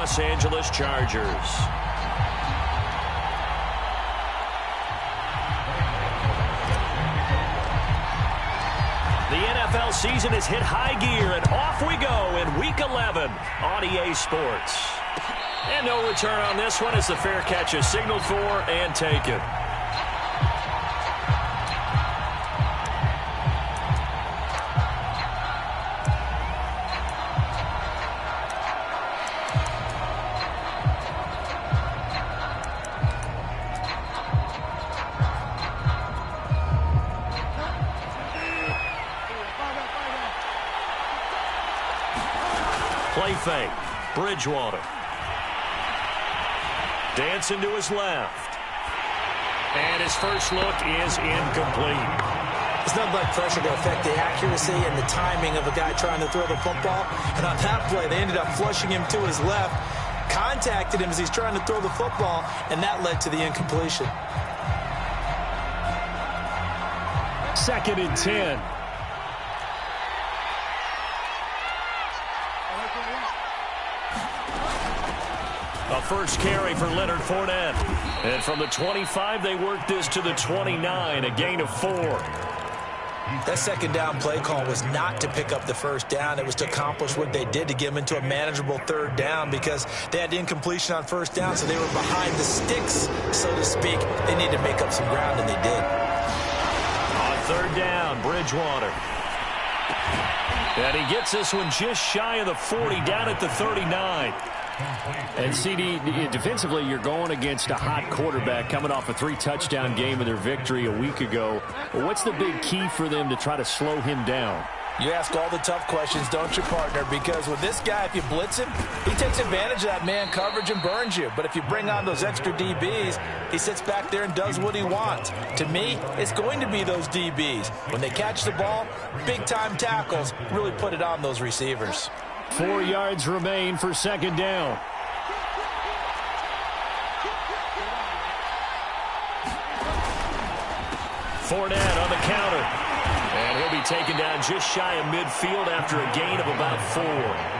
Los Angeles Chargers. The NFL season has hit high gear, and off we go in Week 11 on EA Sports. And no return on this one as the fair catch is signaled for and taken. Play fake. Bridgewater. Dancing to his left. And his first look is incomplete. There's nothing like pressure to affect the accuracy and the timing of a guy trying to throw the football. And on that play, they ended up flushing him to his left, contacted him as he's trying to throw the football, and that led to the incompletion. 2nd and 10. A first carry for Leonard Fournette. And from the 25, they worked this to the 29, a gain of 4. That second down play call was not to pick up the first down. It was to accomplish what they did to get them into a manageable third down because they had incompletion on first down, so they were behind the sticks, so to speak. They needed to make up some ground, and they did. On third down, Bridgewater. And he gets this one just shy of the 40, down at the 39. And CD, defensively, you're going against a hot quarterback coming off a 3-touchdown game in their victory a week ago. What's the big key for them to try to slow him down? You ask all the tough questions, don't you, partner? Because with this guy, if you blitz him, he takes advantage of that man coverage and burns you. But if you bring on those extra DBs, he sits back there and does what he wants. To me, it's going to be those DBs. When they catch the ball, big-time tackles really put it on those receivers. 4 yards remain for second down. Fournette on the counter. And he'll be taken down just shy of midfield after a gain of about 4.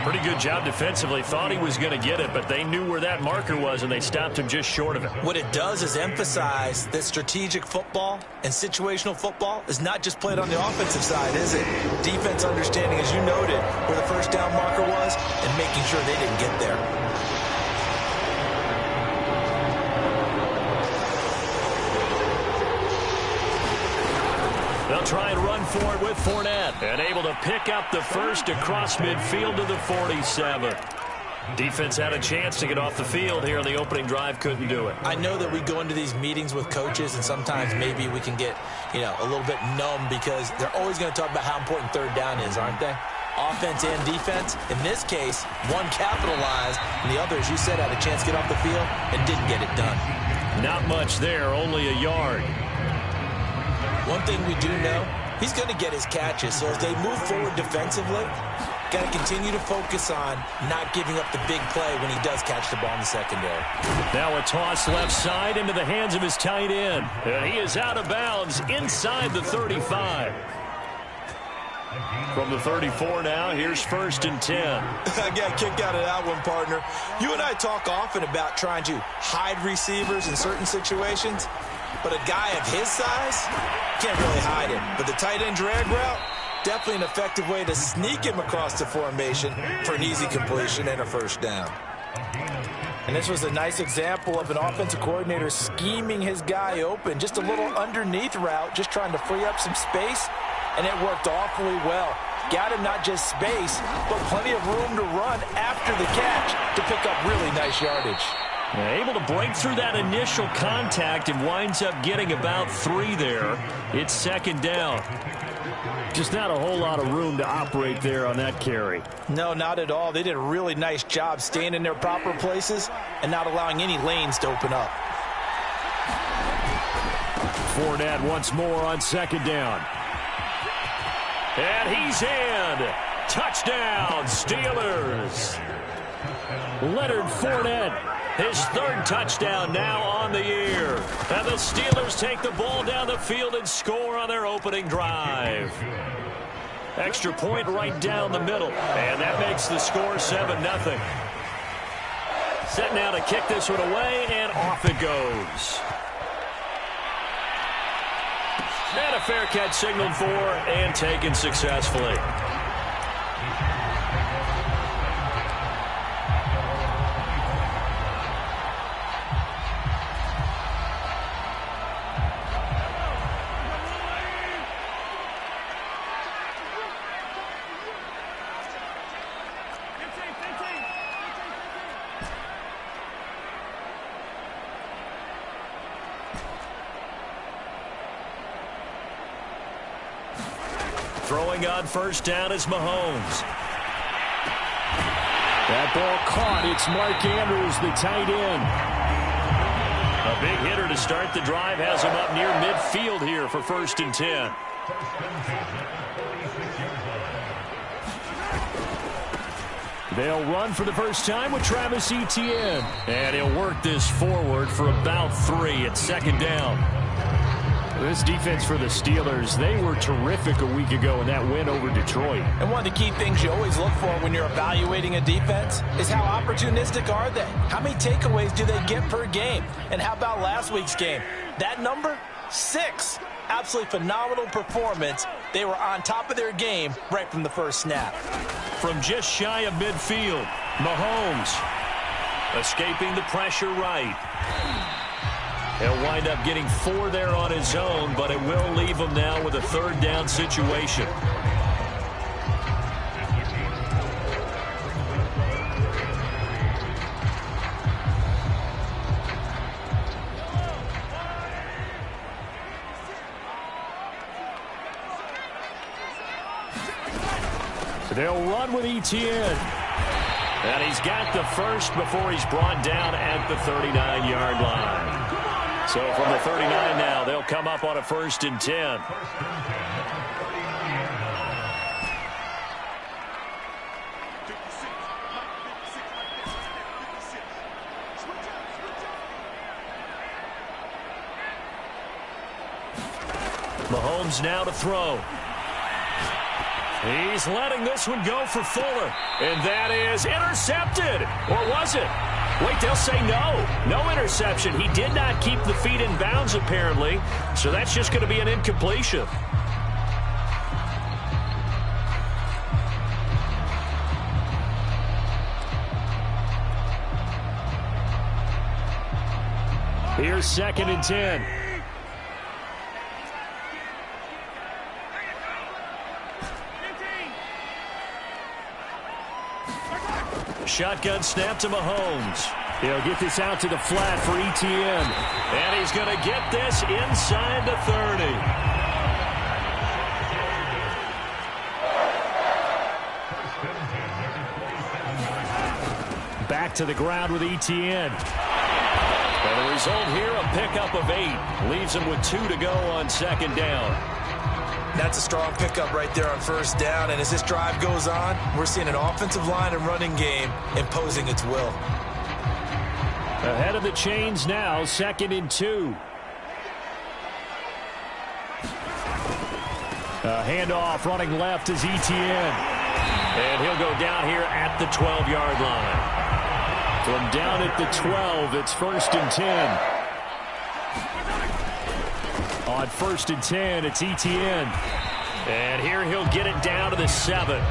Pretty good job defensively. Thought he was going to get it, but they knew where that marker was, and they stopped him just short of it. What it does is emphasize that strategic football and situational football is not just played on the offensive side, is it? Defense understanding, as you noted, where the first down marker was and making sure they didn't get there. They'll try and run for it with Fournette. And able to pick up the first across midfield to the 47. Defense had a chance to get off the field here on the opening drive, couldn't do it. I know that we go into these meetings with coaches, and sometimes maybe we can get, a little bit numb because they're always going to talk about how important third down is, aren't they? Offense and defense. In this case, one capitalized, and the other, as you said, had a chance to get off the field and didn't get it done. Not much there, only a yard. One thing we do know, he's going to get his catches. So as they move forward defensively, got to continue to focus on not giving up the big play when he does catch the ball in the secondary. Now a toss left side into the hands of his tight end. And he is out of bounds inside the 35. From the 34 now, here's 1st and 10. I got a kick out of that one, partner. You and I talk often about trying to hide receivers in certain situations. But a guy of his size, can't really hide him. But the tight end drag route, definitely an effective way to sneak him across the formation for an easy completion and a first down. And this was a nice example of an offensive coordinator scheming his guy open. Just a little underneath route, just trying to free up some space, and it worked awfully well. Got him not just space, but plenty of room to run after the catch to pick up really nice yardage. Able to break through that initial contact and winds up getting about 3 there. It's second down. Just not a whole lot of room to operate there on that carry. No, not at all. They did a really nice job staying in their proper places and not allowing any lanes to open up. Fournette once more on second down. And he's in. Touchdown, Steelers. Leonard Fournette, his 3rd touchdown now on the year. And the Steelers take the ball down the field and score on their opening drive. Extra point right down the middle. And that makes the score 7-0. Set now to kick this one away, and off it goes. And a fair catch signaled for and taken successfully. Throwing on first down is Mahomes. That ball caught. It's Mark Andrews, the tight end. A big hitter to start the drive has him up near midfield here for 1st and 10. They'll run for the first time with Travis Etienne. And he'll work this forward for about 3 at 2nd down. This defense for the Steelers, they were terrific a week ago in that win over Detroit. And one of the key things you always look for when you're evaluating a defense is how opportunistic are they? How many takeaways do they get per game? And how about last week's game? That number? 6. Absolutely phenomenal performance. They were on top of their game right from the first snap. From just shy of midfield, Mahomes escaping the pressure right. He'll wind up getting 4 there on his own, but it will leave him now with a 3rd down situation. They'll run with Etienne. And he's got the first before he's brought down at the 39-yard line. So from the 39 now, they'll come up on a 1st and 10. Mahomes now to throw. He's letting this one go for Fuller. And that is intercepted. Or was it? Wait, they'll say no. No interception. He did not keep the feet in bounds, apparently. So that's just going to be an incompletion. Here's 2nd and 10. Shotgun snap to Mahomes. He'll get this out to the flat for Etienne. And he's going to get this inside the 30. Back to the ground with Etienne. And the result here, a pickup of 8. Leaves him with 2 to go on 2nd down. That's a strong pickup right there on 1st down. And as this drive goes on, we're seeing an offensive line and running game imposing its will. Ahead of the chains now, 2nd and 2. A handoff running left is Etienne. And he'll go down here at the 12-yard line. From down at the 12, it's 1st and 10. On 1st and 10, it's Etienne. And here he'll get it down to the 7.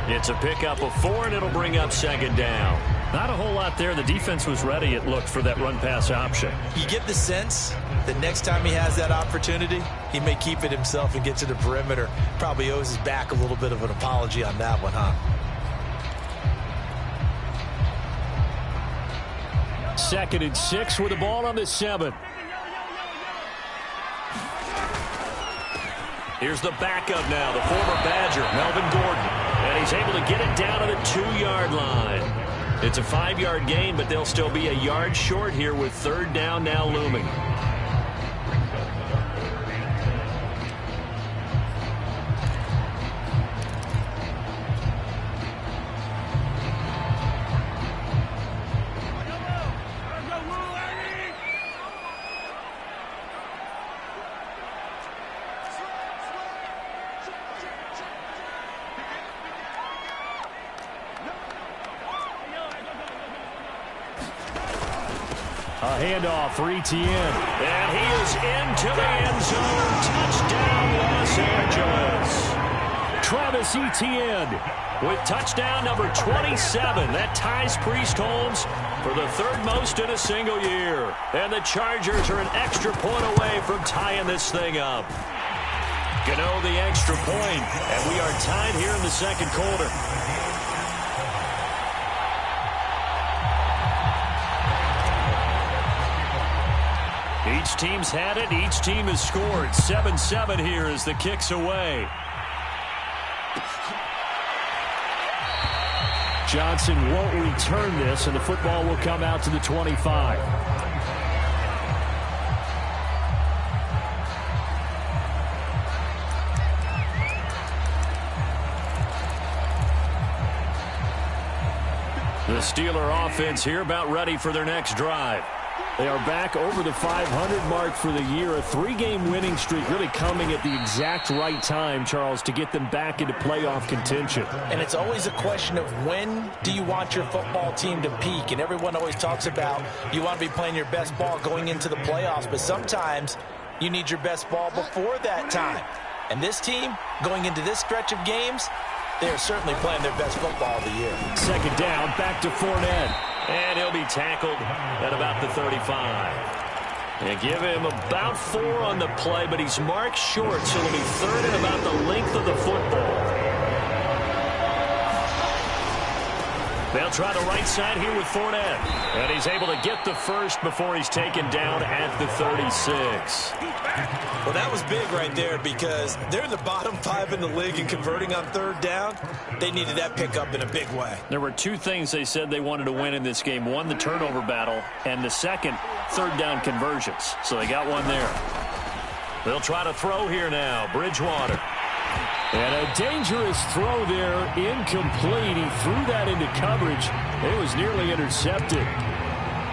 It's a pickup of 4, and it'll bring up 2nd down. Not a whole lot there. The defense was ready, it looked, for that run-pass option. You get the sense that next time he has that opportunity, he may keep it himself and get to the perimeter. Probably owes his back a little bit of an apology on that one, huh? 2nd and 6 with the ball on the 7. Here's the backup now, the former Badger, Melvin Gordon. And he's able to get it down to the 2-yard line. It's a 5-yard gain, but they'll still be a yard short here with 3rd down now looming. A handoff for Etienne. And he is into the end zone. Touchdown, Los Angeles. Travis Etienne with touchdown number 27. That ties Priest Holmes for the third most in a single year. And the Chargers are an extra point away from tying this thing up. Gano the extra point, and we are tied here in the second quarter. Each team's had it. Each team has scored. 7-7 here as the kick's away. Johnson won't return this, and the football will come out to the 25. The Steeler offense here about ready for their next drive. They are back over the 500 mark for the year. A 3-game winning streak really coming at the exact right time, Charles, to get them back into playoff contention. And it's always a question of when do you want your football team to peak? And everyone always talks about you want to be playing your best ball going into the playoffs, but sometimes you need your best ball before that time. And this team, going into this stretch of games, they are certainly playing their best football of the year. Second down, back to Fournette. And he'll be tackled at about the 35. They give him about 4 on the play, but he's marked short, so it'll be third and about the length of the football. They'll try the right side here with Fournette. And he's able to get the first before he's taken down at the 36. Well, that was big right there because they're in the bottom 5 in the league in converting on third down. They needed that pickup in a big way. There were 2 things they said they wanted to win in this game. One, the turnover battle, and the second, third down conversions. So they got one there. They'll try to throw here now. Bridgewater. And a dangerous throw there, incomplete. He threw that into coverage. It was nearly intercepted.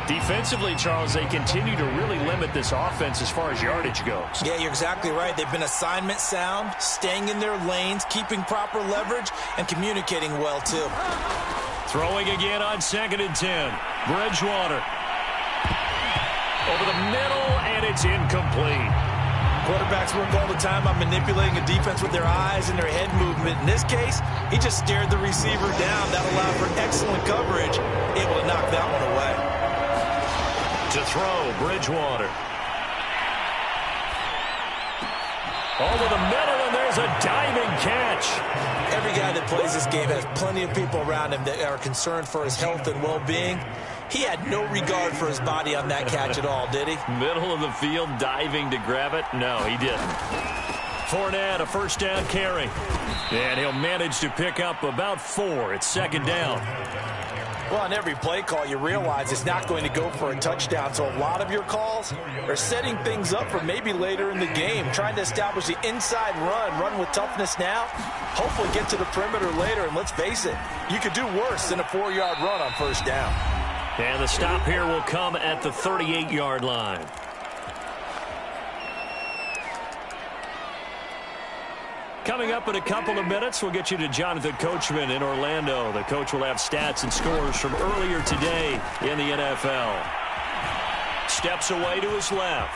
Defensively, Charles, they continue to really limit this offense as far as yardage goes. Yeah, you're exactly right. They've been assignment sound, staying in their lanes, keeping proper leverage, and communicating well, too. Throwing again on 2nd and 10. Bridgewater. Over the middle, and it's incomplete. Quarterbacks work all the time on manipulating a defense with their eyes and their head movement. In this case, he just stared the receiver down. That allowed for excellent coverage, able to knock that one away. To throw, Bridgewater. Over the middle, and there's a diving catch. Every guy that plays this game has plenty of people around him that are concerned for his health and well-being. He had no regard for his body on that catch at all, did he? Middle of the field, diving to grab it. No, he didn't. Fournette, a first down carry. And he'll manage to pick up about 4. It's 2nd down. Well, on every play call, you realize it's not going to go for a touchdown. So a lot of your calls are setting things up for maybe later in the game, trying to establish the inside run with toughness now, hopefully get to the perimeter later. And let's face it, you could do worse than a 4-yard run on first down. And the stop here will come at the 38-yard line. Coming up in a couple of minutes, we'll get you to Jonathan Coachman in Orlando. The coach will have stats and scores from earlier today in the NFL. Steps away to his left.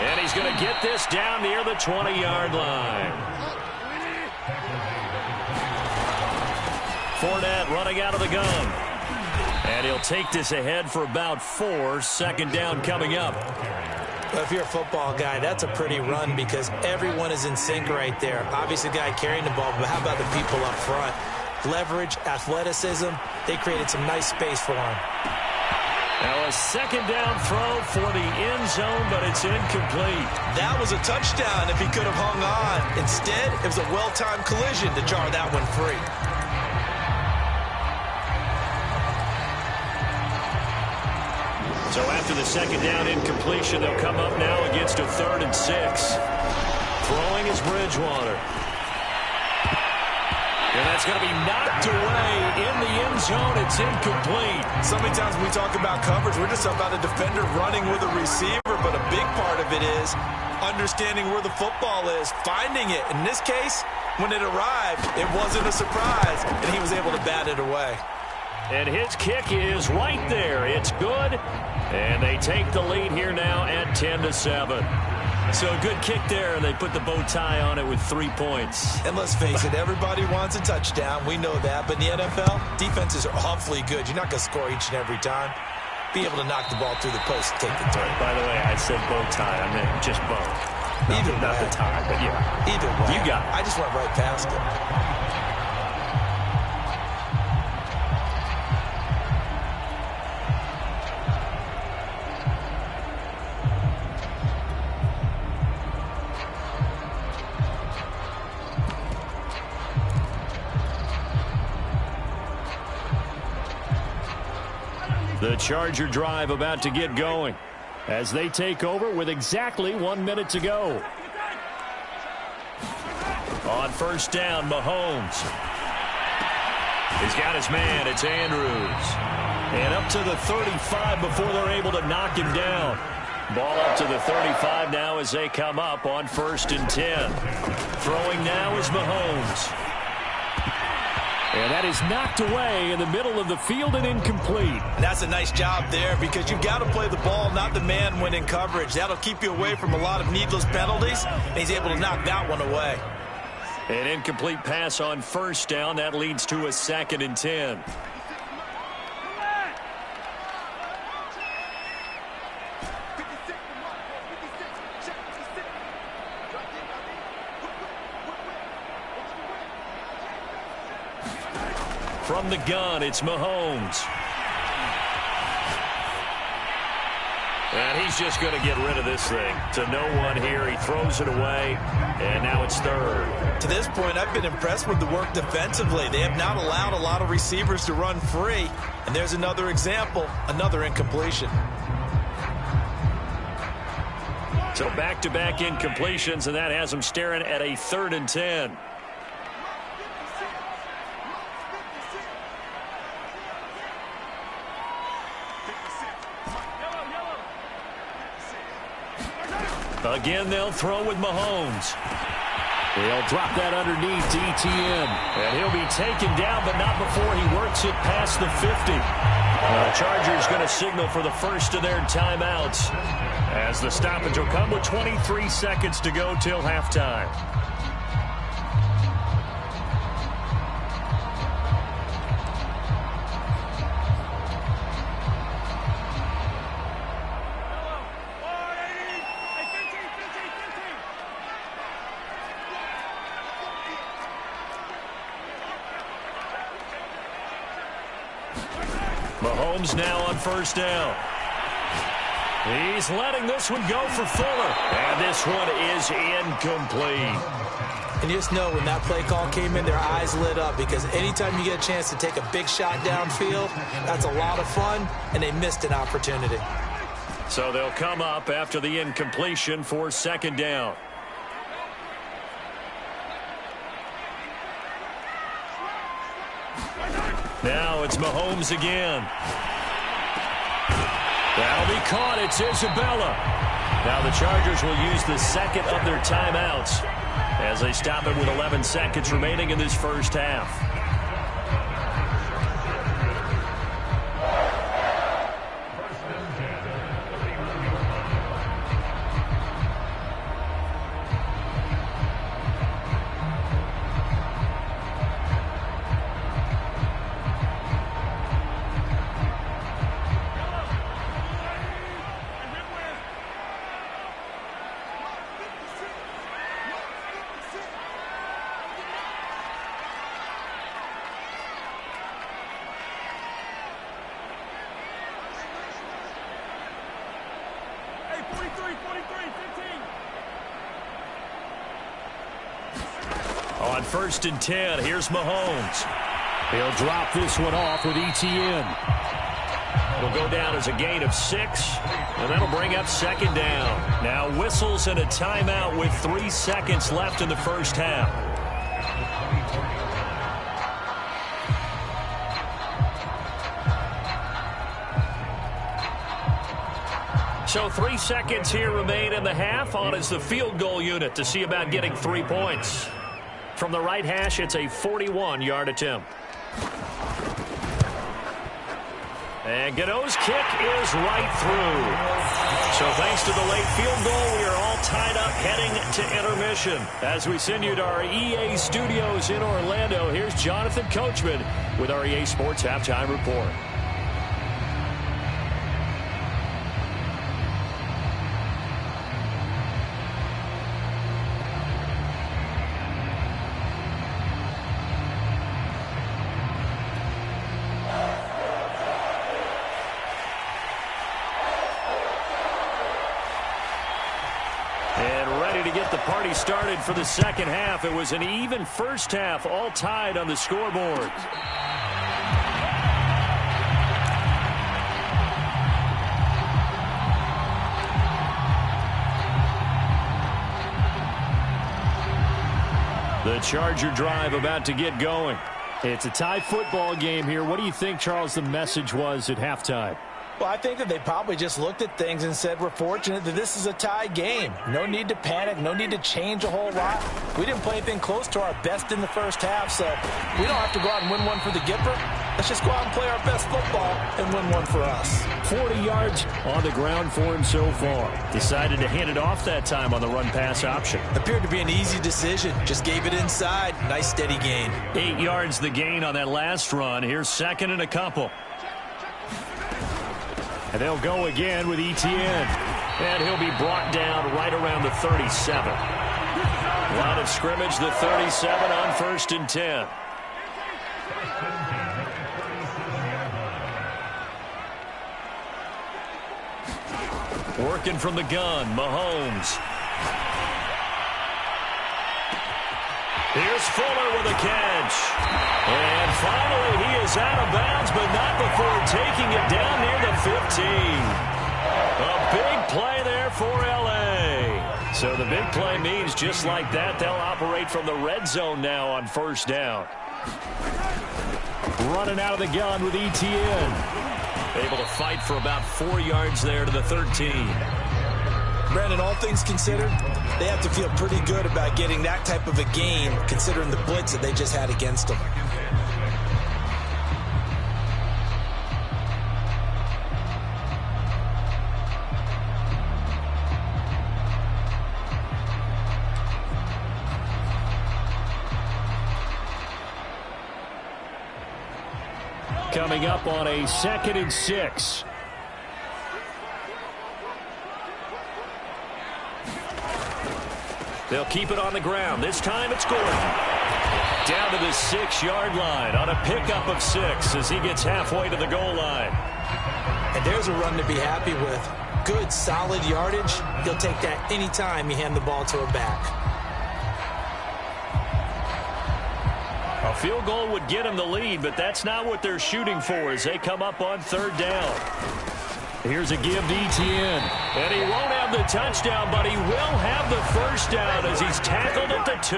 And he's going to get this down near the 20-yard line. Fournette running out of the gun. And he'll take this ahead for about 4. 2nd down coming up. Well, if you're a football guy, that's a pretty run because everyone is in sync right there. Obviously, the guy carrying the ball, but how about the people up front? Leverage, athleticism, they created some nice space for him. Now a 2nd down throw for the end zone, but it's incomplete. That was a touchdown if he could have hung on. Instead, it was a well-timed collision to jar that one free. So after the 2nd down incompletion, they'll come up now against a 3rd and 6. Throwing is Bridgewater. And that's going to be knocked away in the end zone. It's incomplete. So many times when we talk about coverage, we're just about a defender running with a receiver, but a big part of it is understanding where the football is, finding it. In this case, when it arrived, it wasn't a surprise, and he was able to bat it away. And his kick is right there. It's good. And they take the lead here now at 10-7. So a good kick there, and they put the bow tie on it with 3 points. And let's face it, everybody wants a touchdown. We know that. But in the NFL, defenses are awfully good. You're not going to score each and every time. Be able to knock the ball through the post and take the throw. By the way, I said bow tie. I meant just bow. Not the tie, but yeah. Either way. You got it. I just went right past it. The Charger drive about to get going as they take over with exactly 1 minute to go. On first down, Mahomes. He's got his man. It's Andrews. And up to the 35 before they're able to knock him down. Ball up to the 35 now as they come up on 1st and 10. Throwing now is Mahomes. And that is knocked away in the middle of the field and incomplete. And that's a nice job there because you've got to play the ball, not the man when in coverage. That'll keep you away from a lot of needless penalties, and he's able to knock that one away. An incomplete pass on first down. That leads to a 2nd and 10. From the gun, it's Mahomes. And he's just going to get rid of this thing. To no one here. He throws it away, and now it's 3rd. To this point, I've been impressed with the work defensively. They have not allowed a lot of receivers to run free. And there's another example, another incompletion. So back-to-back incompletions, and that has them staring at a 3rd and 10. Again, they'll throw with Mahomes. He'll drop that underneath to ETN. And he'll be taken down, but not before he works it past the 50. The Chargers going to signal for the first of their timeouts as the stoppage will come with 23 seconds to go till halftime. Mahomes now on first down. He's letting this one go for Fuller. And this one is incomplete. And you just know when that play call came in, their eyes lit up because anytime you get a chance to take a big shot downfield, that's a lot of fun, and they missed an opportunity. So they'll come up after the incompletion for 2nd down. Now it's Mahomes again. That'll be caught. It's Isabella. Now the Chargers will use the 2nd of their timeouts as they stop it with 11 seconds remaining in this first half. On 1st and 10, here's Mahomes. He'll drop this one off with ETN. It'll go down as a gain of 6, and that'll bring up 2nd down. Now whistles and a timeout with 3 seconds left in the first half. So 3 seconds here remain in the half. On is the field goal unit to see about getting 3 points. From the right hash, it's a 41-yard attempt. And Gano's kick is right through. So thanks to the late field goal, we are all tied up heading to intermission. As we send you to our EA studios in Orlando, here's Jonathan Coachman with our EA Sports Halftime Report. Party started for the second half. It was an even first half, all tied on the scoreboard. The Charger drive about to get going. It's a tie football game here. What do you think, Charles, the message was at halftime? Well, I think that they probably just looked at things and said, we're fortunate that this is a tie game. No need to panic. No need to change a whole lot. We didn't play anything close to our best in the first half, so we don't have to go out and win one for the Gipper. Let's just go out and play our best football and win one for us. 40 yards on the ground for him so far. Decided to hand it off that time on the run-pass option. Appeared to be an easy decision. Just gave it inside. Nice steady gain. 8 yards the gain on that last run. Here's second and a couple. And they'll go again with Etienne. And he'll be brought down right around the 37. Line of scrimmage, the 37 on 1st and 10. Working from the gun, Mahomes. Here's Fuller with a catch. And finally, he is out of bounds, but not before taking it down near the 15. A big play there for L.A. So the big play means just like that, they'll operate from the red zone now on 1st down. Running out of the gun with Etienne. Able to fight for about 4 yards there to the 13. Brandon, all things considered, they have to feel pretty good about getting that type of a gain, considering the blitz that they just had against them. Coming up on a 2nd and 6. They'll keep it on the ground. This time it's Gordon. Down to the 6-yard line on a pickup of 6 as he gets halfway to the goal line. And there's a run to be happy with. Good, solid yardage. He'll take that anytime you hand the ball to a back. A field goal would get him the lead, but that's not what they're shooting for as they come up on 3rd down. Here's a give to Etienne. And he won't have the touchdown, but he will have the 1st down as he's tackled at the 2.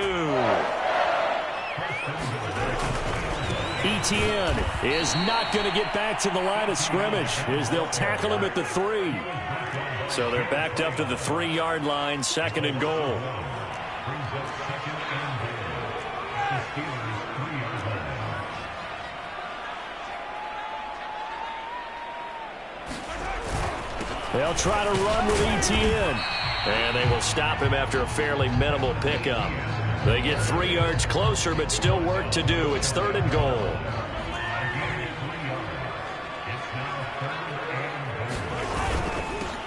Etienne is not going to get back to the line of scrimmage as they'll tackle him at the 3. So they're backed up to the 3-yard line, 2nd and goal. They'll try to run with Etienne. And they will stop him after a fairly minimal pickup. They get 3 yards closer, but still work to do. It's 3rd and goal.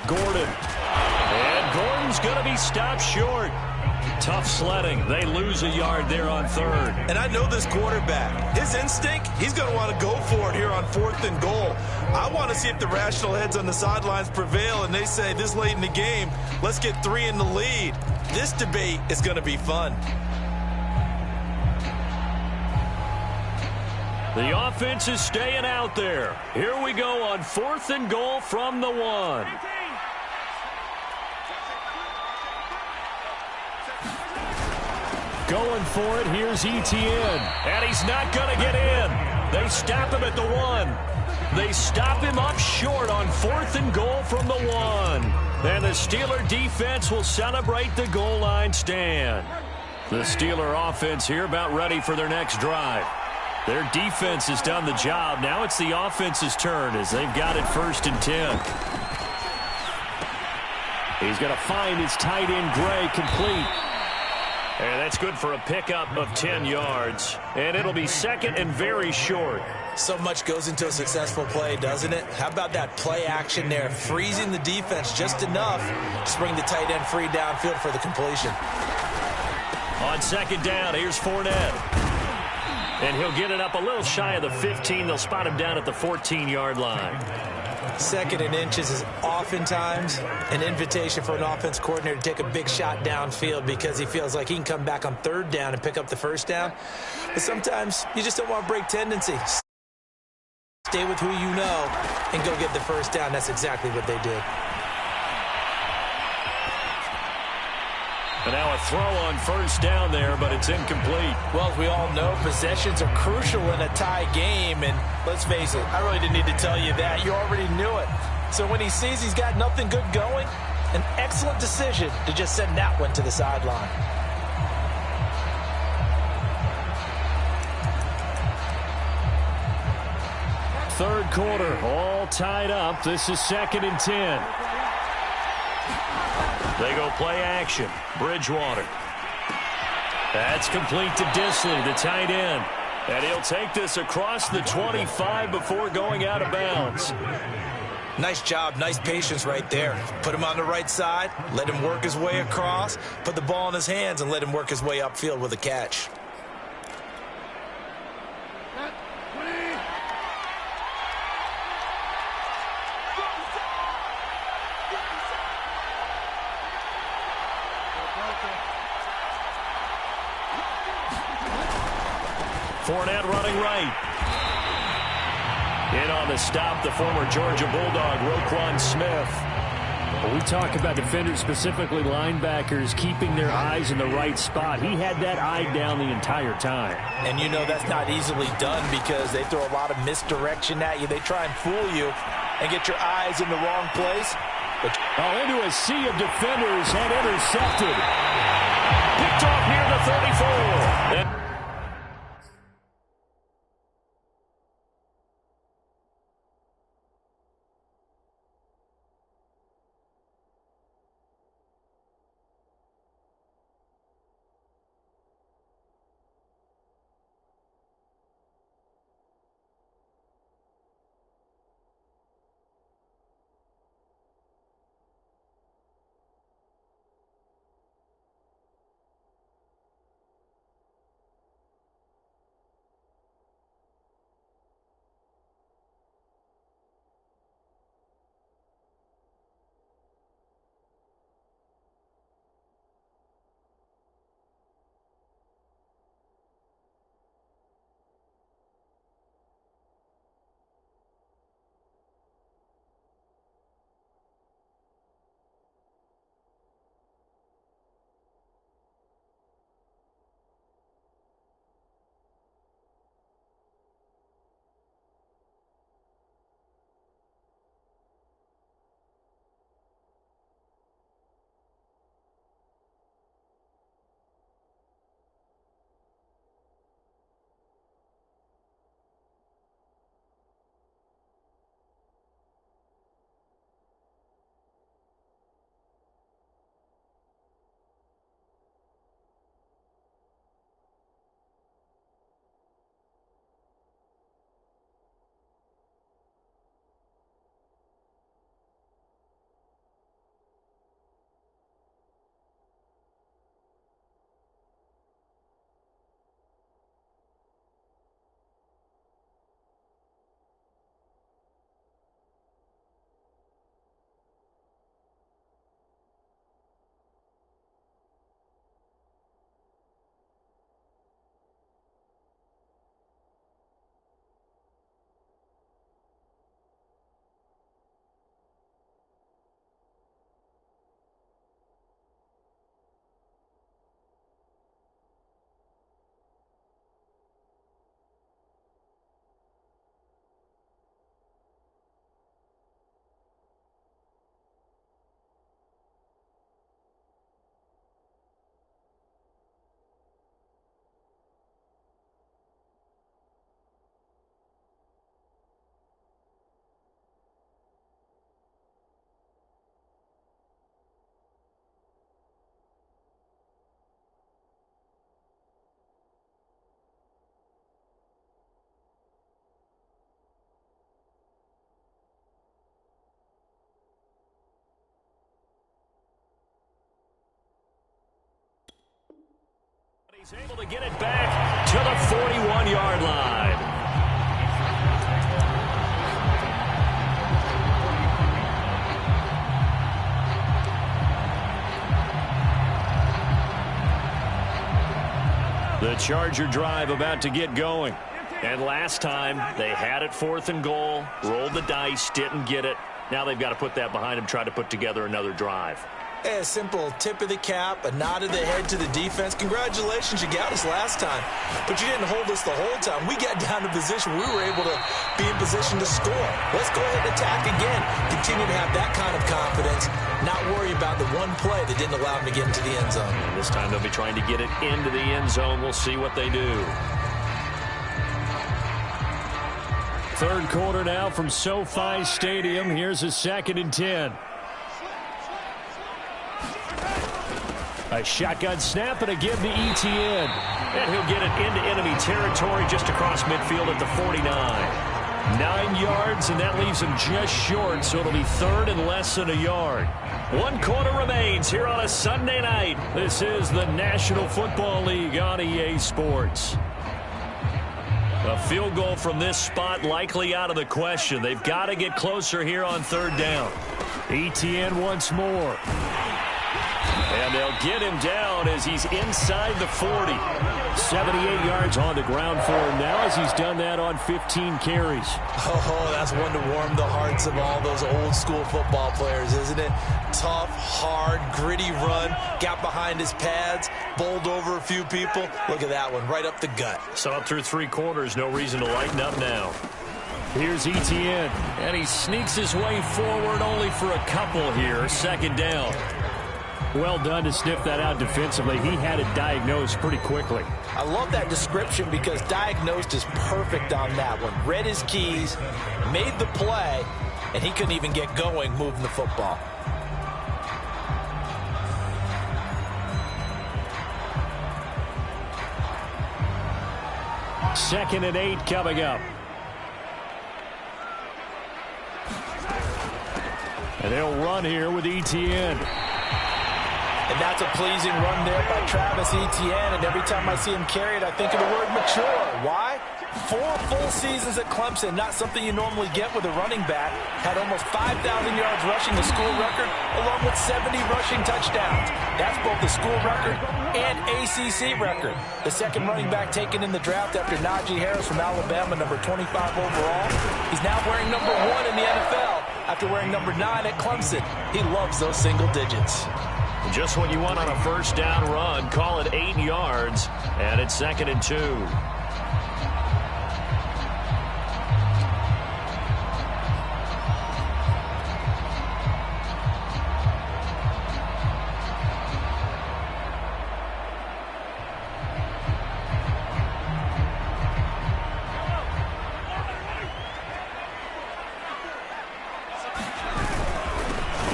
Gordon. And Gordon's going to be stopped short. Tough sledding. They lose a yard there on 3rd. And I know this quarterback. His instinct, he's going to want to go for it here on 4th and goal. I want to see if the rational heads on the sidelines prevail and they say this late in the game, let's get 3 in the lead. This debate is going to be fun. The offense is staying out there. Here we go on 4th and goal from the 1. Going for it, here's Etienne. And he's not going to get in. They stop him at the 1. They stop him up short on 4th and goal from the 1. And the Steeler defense will celebrate the goal line stand. The Steeler offense here about ready for their next drive. Their defense has done the job. Now it's the offense's turn as they've got it 1st and 10. He's going to find his tight end, Gray, complete. And that's good for a pickup of 10 yards. And it'll be 2nd and very short. So much goes into a successful play, doesn't it? How about that play action there? Freezing the defense just enough to bring the tight end free downfield for the completion. On 2nd down, here's Fournette. And he'll get it up a little shy of the 15. They'll spot him down at the 14-yard line. 2nd and inches is oftentimes an invitation for an offense coordinator to take a big shot downfield because he feels like he can come back on 3rd down and pick up the 1st down. But sometimes you just don't want to break tendency. Stay with who you know and go get the 1st down. That's exactly what they did. And now a throw on 1st down there, but it's incomplete. Well, as we all know, possessions are crucial in a tie game. And let's face it, I really didn't need to tell you that. You already knew it. So when he sees he's got nothing good going, an excellent decision to just send that one to the sideline. Third quarter, all tied up. This is 2nd and 10. They go play action. Bridgewater. That's complete to Disley, the tight end. And he'll take this across the 25 before going out of bounds. Nice job, nice patience right there. Put him on the right side, let him work his way across, put the ball in his hands, and let him work his way upfield with a catch. Fournette running right. In on the stop, the former Georgia Bulldog, Roquan Smith. When we talk about defenders, specifically linebackers, keeping their eyes in the right spot, he had that eye down the entire time. And you know that's not easily done because they throw a lot of misdirection at you. They try and fool you and get your eyes in the wrong place. But into a sea of defenders and intercepted. Picked off near the 34. He's able to get it back to the 41-yard line. The Charger drive about to get going. And last time, they had it 4th and goal, rolled the dice, didn't get it. Now they've got to put that behind them, try to put together another drive. A simple tip of the cap, a nod of the head to the defense. Congratulations, you got us last time. But you didn't hold us the whole time. We got down to position. We were able to be in position to score. Let's go ahead and attack again. Continue to have that kind of confidence. Not worry about the one play that didn't allow them to get into the end zone. And this time they'll be trying to get it into the end zone. We'll see what they do. Third quarter now from SoFi Stadium. Here's a 2nd and 10. A shotgun snap and a give to Etienne. And he'll get it into enemy territory just across midfield at the 49. 9 yards, and that leaves him just short, so it'll be 3rd and less than a yard. 1 quarter remains here on a Sunday night. This is the National Football League on EA Sports. A field goal from this spot likely out of the question. They've got to get closer here on 3rd down. Etienne once more. And they'll get him down as he's inside the 40. 78 yards on the ground for him now as he's done that on 15 carries. Oh, that's one to warm the hearts of all those old school football players, isn't it? Tough, hard, gritty run, got behind his pads, bowled over a few people. Look at that one, right up the gut. So up through 3 quarters, no reason to lighten up now. Here's Etienne. And he sneaks his way forward only for a couple here. 2nd down. Well done to sniff that out defensively. He had it diagnosed pretty quickly. I love that description because diagnosed is perfect on that one. Read his keys, made the play, and he couldn't even get going moving the football. Second and 8 coming up. And they'll run here with Etienne. And that's a pleasing run there by Travis Etienne. And every time I see him carry it, I think of the word mature. Why? 4 full seasons at Clemson, not something you normally get with a running back. Had almost 5,000 yards rushing, the school record, along with 70 rushing touchdowns. That's both the school record and ACC record. The second running back taken in the draft after Najee Harris from Alabama, number 25 overall. He's now wearing number 1 in the NFL after wearing number 9 at Clemson. He loves those single digits. Just what you want on a 1st down run. Call it 8 yards, and it's 2nd and 2.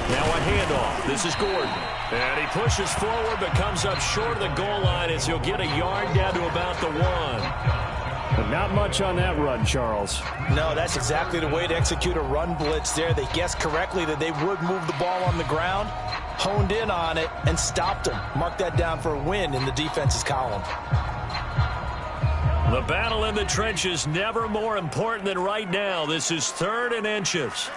Now a handoff. This is Gordon. And he pushes forward but comes up short of the goal line as he'll get a yard down to about the 1. But not much on that run, Charles. No, that's exactly the way to execute a run blitz there. They guessed correctly that they would move the ball on the ground, honed in on it, and stopped him. Mark that down for a win in the defense's column. The battle in the trenches never more important than right now. This is 3rd and inches.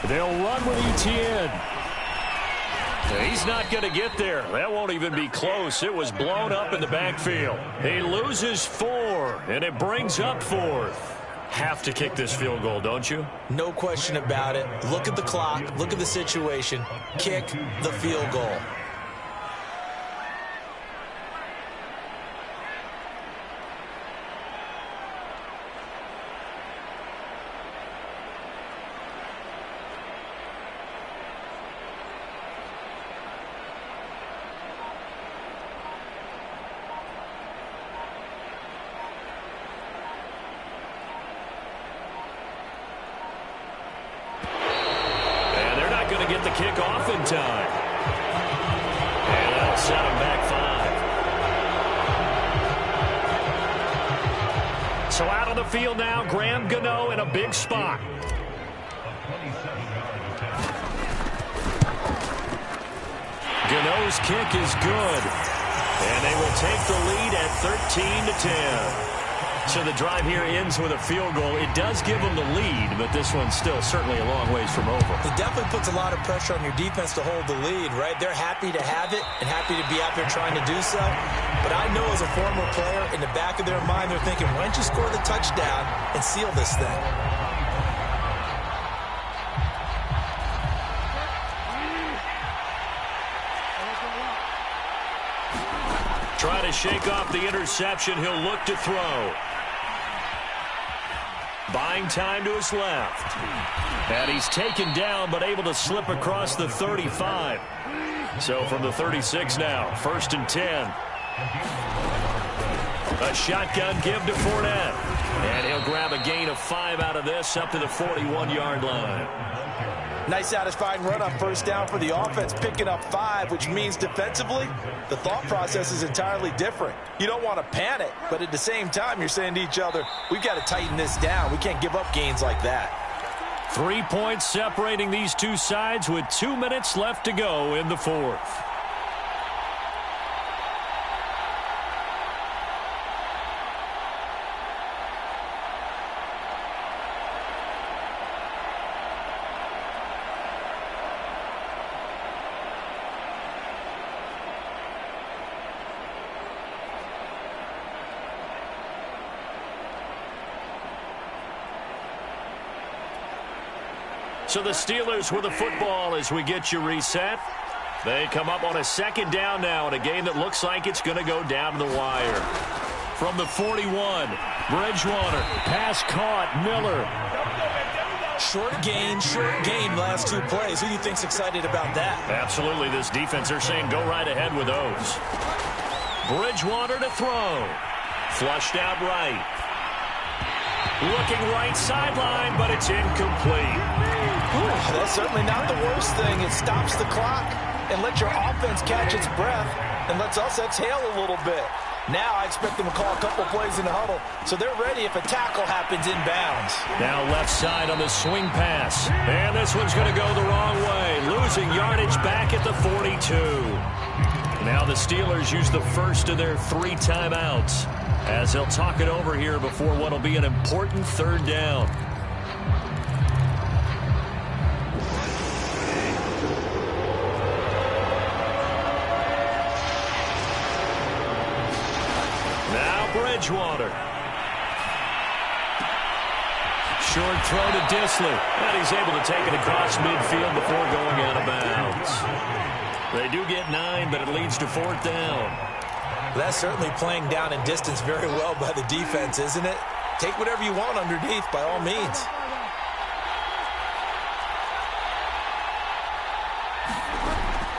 They'll run with Etienne. He's not going to get there. That won't even be close. It was blown up in the backfield. He loses 4, and it brings up 4th. Have to kick this field goal, don't you? No question about it. Look at the clock. Look at the situation. Kick the field goal. Get the kick off in time. And that'll set him back 5. So out on the field now, Graham Gano in a big spot. nose kick is good. And they will take the lead at 13-10. So the drive here ends with a field goal. It does give them the lead, but this one's still certainly a long ways from over. It definitely puts a lot of pressure on your defense to hold the lead, right? They're happy to have it and happy to be out there trying to do so. But I know as a former player, in the back of their mind, they're thinking, why don't you score the touchdown and seal this thing? Try to shake off the interception. He'll look to throw. Buying time to his left. And he's taken down, but able to slip across the 35. So from the 36 now, 1st and 10. A shotgun give to Fournette. And he'll grab a gain of 5 out of this up to the 41-yard line. Nice satisfying run on 1st down for the offense, picking up 5, which means defensively, the thought process is entirely different. You don't want to panic, but at the same time, you're saying to each other, we've got to tighten this down. We can't give up gains like that. 3 points separating these two sides with 2 minutes left to go in the 4th. So the Steelers with the football as we get you reset. They come up on a 2nd down now in a game that looks like it's going to go down to the wire. From the 41, Bridgewater, pass caught, Miller. Short gain, last 2 plays. Who do you think's excited about that? Absolutely, this defense, they're saying go right ahead with those. Bridgewater to throw. Flushed out right. Looking right sideline, but it's incomplete. That's certainly not the worst thing. It stops the clock and lets your offense catch its breath and lets us exhale a little bit. Now I expect them to call a couple plays in the huddle, so they're ready if a tackle happens inbounds. Now left side on the swing pass. And this one's going to go the wrong way. Losing yardage back at the 42. Now the Steelers use the first of their 3 timeouts as they'll talk it over here before what will be an important 3rd down. Now Bridgewater. Short throw to Dissly. And he's able to take it across midfield before going out of bounds. They do get 9, but it leads to 4th down. That's certainly playing down in distance very well by the defense, isn't it? Take whatever you want underneath, by all means.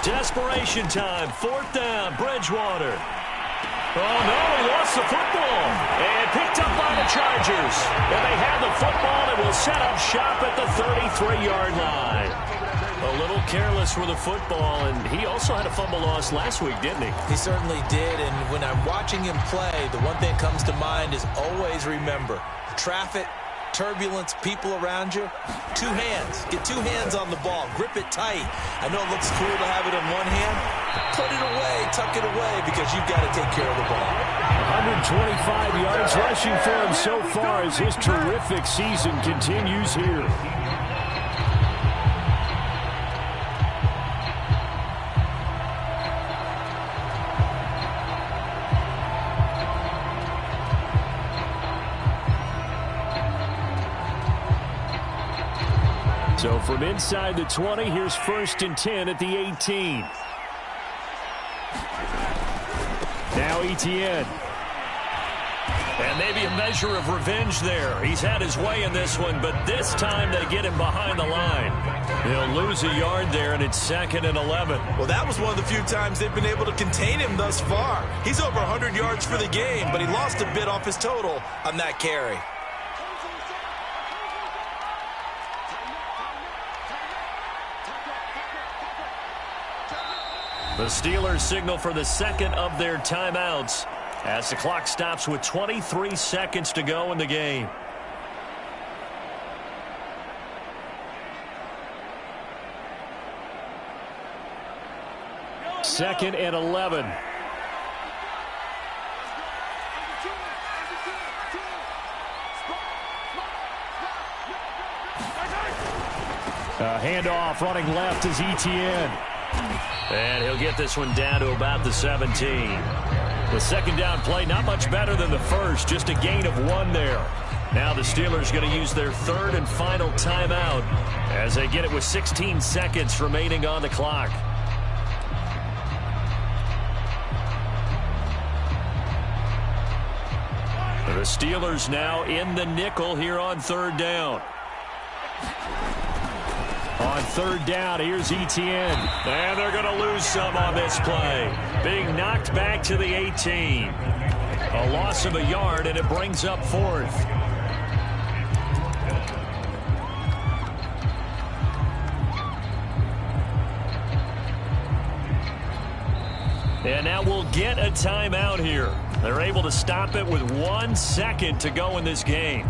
Desperation time. 4th down. Bridgewater. Oh, no, he lost the football. And picked up by the Chargers. And they have the football and will set up shop at the 33-yard line. A little careless with the football, and he also had a fumble loss last week, didn't he? He certainly did, and when I'm watching him play, the one thing that comes to mind is always remember, traffic, turbulence, people around you, 2 hands. Get 2 hands on the ball. Grip it tight. I know it looks cool to have it in one hand. Put it away, tuck it away, because you've got to take care of the ball. 125 yards rushing for him so far as his terrific season continues here. So from inside the 20, here's 1st and 10 at the 18. Now Etienne. And maybe a measure of revenge there. He's had his way in this one, but this time they get him behind the line. He'll lose a yard there, and it's 2nd and 11. Well, that was one of the few times they've been able to contain him thus far. He's over 100 yards for the game, but he lost a bit off his total on that carry. The Steelers signal for the 2nd of their timeouts as the clock stops with 23 seconds to go in the game. 2nd and 11. Handoff running left is Etienne. And he'll get this one down to about the 17. The second down play, not much better than the first, just a gain of 1 there. Now the Steelers going to use their 3rd and final timeout as they get it with 16 seconds remaining on the clock. The Steelers now in the nickel here on 3rd down. On 3rd down, here's Etienne. And they're going to lose some on this play. Being knocked back to the 18. A loss of a yard, and it brings up 4th. And now we'll get a timeout here. They're able to stop it with 1 second to go in this game.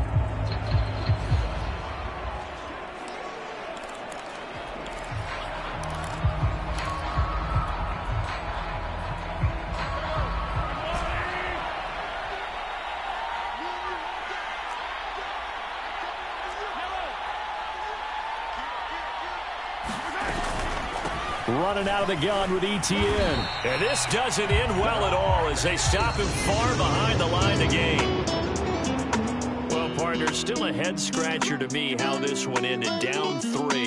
Running out of the gun with Etienne. And this doesn't end well at all as they stop him far behind the line to gain. Well, partner, still a head-scratcher to me how this one ended. Down 3.